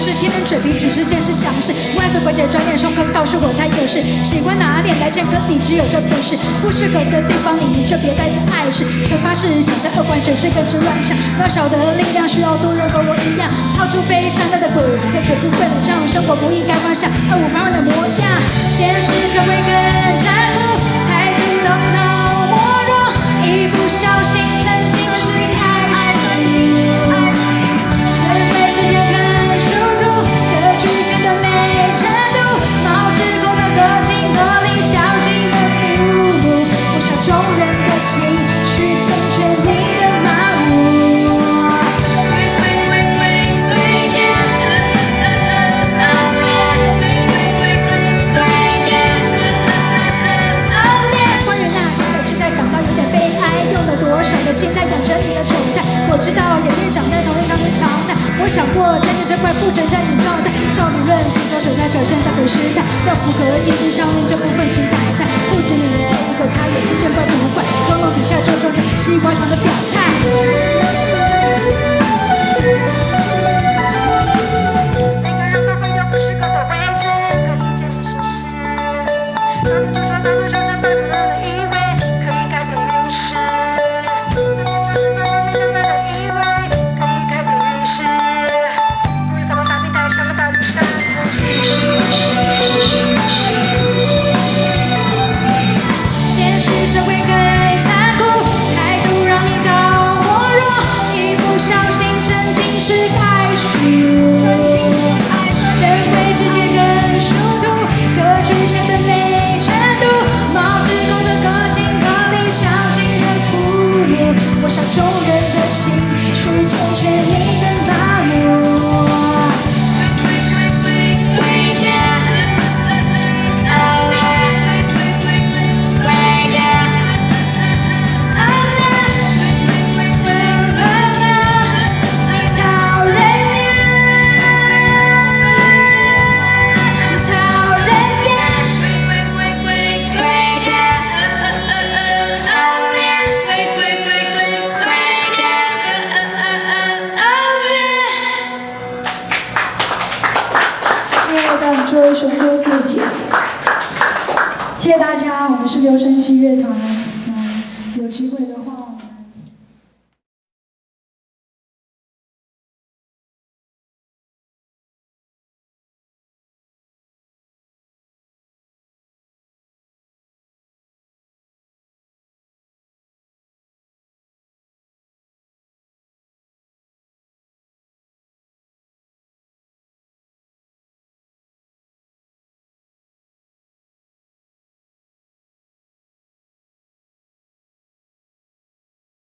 是天生嘴皮，只是见识强势。万岁鬼姐转眼双科告诉我他有事，喜欢拿脸来见，可你只有这本事。不适合的地方你就别带着碍事。惩罚是想在恶贯城市更是乱象，渺小的力量需要多人和我一样，掏出飞山的鬼，也绝不会冷场。生活不易该放下，2、5旁人的模样。现实社会更残酷，态度动荡懦弱，一不小心沉浸式开始。人为之间更殊途，格局显得没程度，毛之后的合情合理，小心的不如，不想众人的情绪成全你的麻木。静态养成你的丑态，我知道眼睛长在同一行的常态。我想过渐渐这块不存在你状态，少女论执着手在表现代表时态，要符合机制上面这部分情感态。不止你这一个，他也是见怪不怪，双龙底下就装着西瓜上的表态。每个人都会有不适合的位置，可以渐进实施。当天就说他会产生半人的意味，可以改变运势。现实社会更残酷，态度让你到懦弱，一不小心沉浸式改序。人为之间更殊途，格局显得没程度，毛之后的合情合理，小心的铺路。我想众人的情绪成全你的麻木。这首歌过节，谢谢大家，我们是留声机乐团。